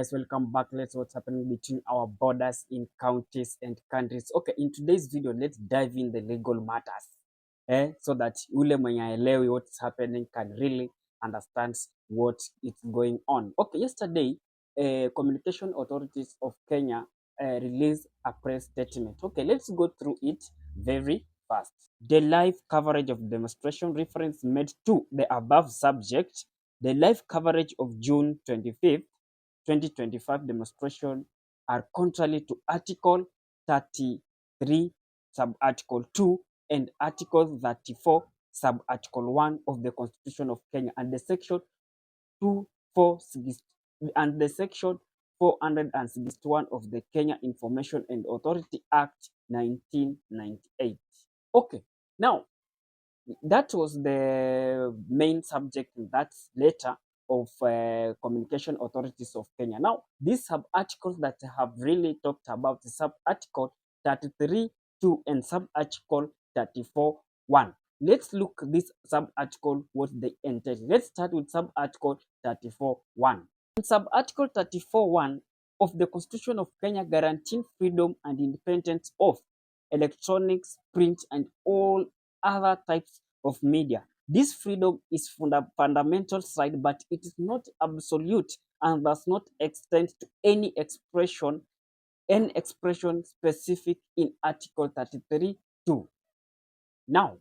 guys, welcome back. Let's see what's happening between our borders in counties and countries. Okay, in today's video, let's dive in the legal matters, so that ule mwenye aelewi what's happening can really understand what is going on. Okay, yesterday, communication authorities of Kenya released a press statement. Okay, let's go through it very fast. The live coverage of demonstration reference made to the above subject. The live coverage of June 25th 2025 demonstration are contrary to Article 33, Sub-Article 2 and Article 34, Sub-Article 1 of the Constitution of Kenya and the Section 246 and the Section 461 of the Kenya Information and Authority Act 1998. Okay, now that was the main subject in that letter of communication authorities of Kenya. Now, these sub-articles that have really talked about the sub-article 33.2 and sub-article 34.1. Let's look this sub-article, what they entail. Let's start with sub-article 34.1. In sub-article 34.1 of the Constitution of Kenya guaranteeing freedom and independence of electronics, print, and all other types of media. This freedom is fundamental right, but it is not absolute and does not extend to any expression specific in Article 33.2. Now,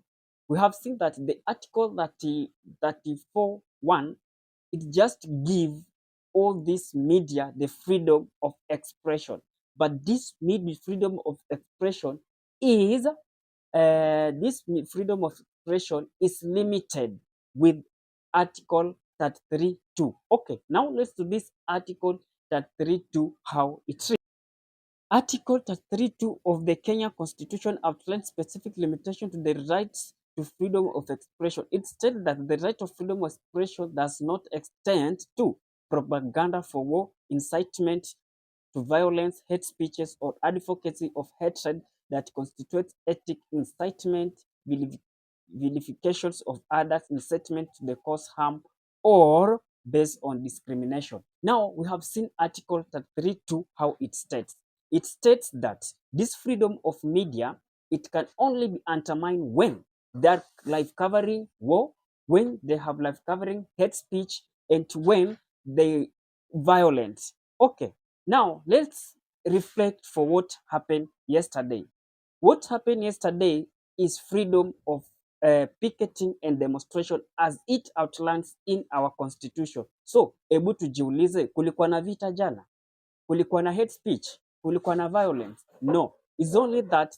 we have seen that the Article 34.1, it just gives all this media the freedom of expression. But this media freedom of expression is limited with Article 33.2. Okay, now let's do this Article 33.2, how it reads. Article 33.2 of the Kenya Constitution outlines specific limitation to the rights to freedom of expression. It states that the right of freedom of expression does not extend to propaganda for war, incitement to violence, hate speeches, or advocacy of hatred that constitutes ethnic incitement, vilifications of others, incitement to the cause harm, or based on discrimination. Now, we have seen Article 33.2, how it states. It states that this freedom of media, it can only be undermined when they're live covering war, when they have live covering hate speech, and when they violence. Okay, now let's reflect for what happened yesterday. What happened yesterday is freedom of picketing and demonstration as it outlines in our constitution. So, hebu tujiulize, kulikuwa na vita jana? Kulikuwa na hate speech? Kulikuwa na violence? No. It's only that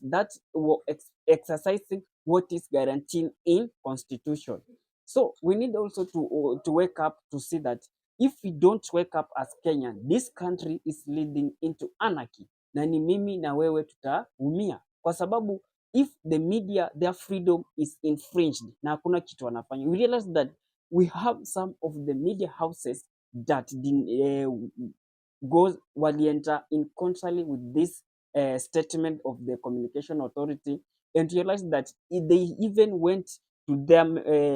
were exercising what is guaranteed in constitution. So, we need also to wake up to see that if we don't wake up as Kenyan, this country is leading into anarchy. Na ni mimi na wewe tutaumia. Kwa sababu if the media, their freedom is infringed na hakuna kitu wanafanya. We realize that we have some of the media houses that walienter in contrary with this statement of the communication authority and realized that they even went to their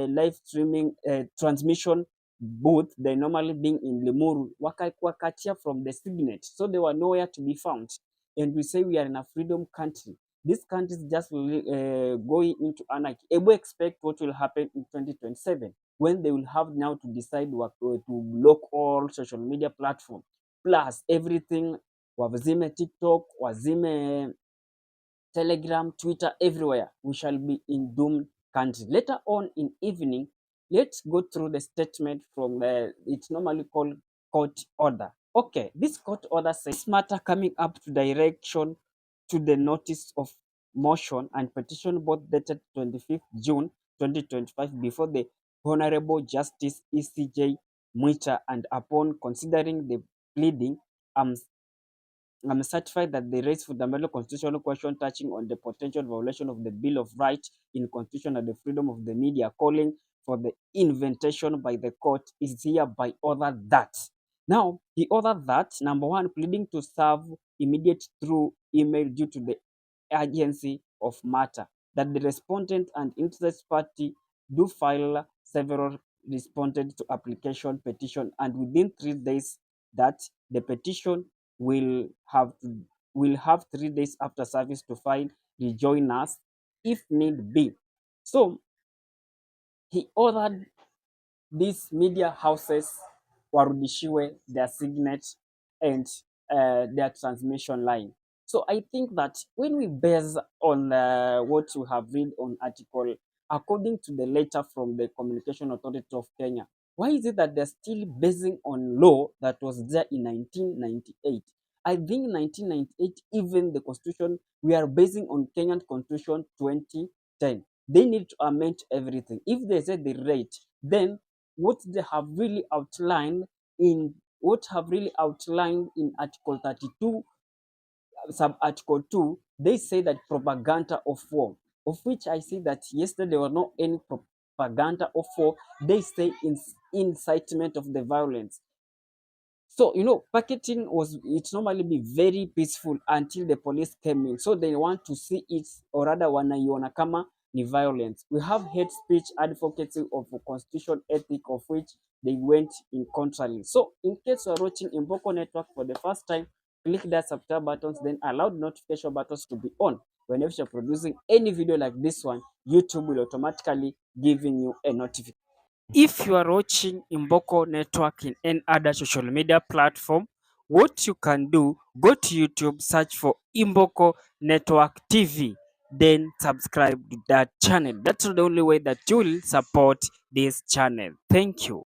live streaming transmission booth, they normally being in Limuru, wakatia from the signet, so they were nowhere to be found. And we say we are in a freedom country. This country is just going into anarchy. We expect what will happen in 2027 when they will have now to decide what to block all social media platforms. Plus everything, wazime TikTok, wazime Telegram, Twitter, everywhere. We shall be in doomed country. Later on in evening, let's go through the statement from it's normally called court order. Okay, this court order says this matter coming up to direction to the notice of motion and petition both dated 25th June 2025 before the Honorable Justice ECJ Mwita, and upon considering the pleading, I'm certified that they raise fundamental constitutional question touching on the potential violation of the Bill of Rights in Constitution and the freedom of the media, calling for the invitation by the court is hereby ordered that. Now, he ordered that, number one, pleading to serve immediate through email due to the urgency of matter, that the respondent and interested party do file several responded to application petition and within 3 days that the petition will have will have 3 days after service to file rejoin us if need be. So he ordered these media houses warudishiwe their signet and their transmission line. So I think that when we base on what we have read on article, according to the letter from the Communication Authority of Kenya, why is it that they're still basing on law that was there in 1998? I think 1998, even the constitution, we are basing on Kenyan Constitution 2010. They need to amend everything. If they say the rate, then what they have really outlined in Article 32, sub Article 2, they say that propaganda of war, of which I see that yesterday there was not any propaganda of war. They say incitement of the violence. So, packeting it normally be very peaceful until the police came in. So they want to see it, or rather wanaiona kama ni violence. We have hate speech advocacy of a constitution ethic, of which they went in contrary. So in case you are watching Imboko Network for the first time, click that subscribe buttons, then allow the notification buttons to be on. Whenever you're producing any video like this one, YouTube will automatically giving you a notification. If you are watching Imboko Network in any other social media platform, what you can do, go to YouTube, search for Imboko Network TV, then subscribe to that channel. That's the only way that you will support this channel. Thank you.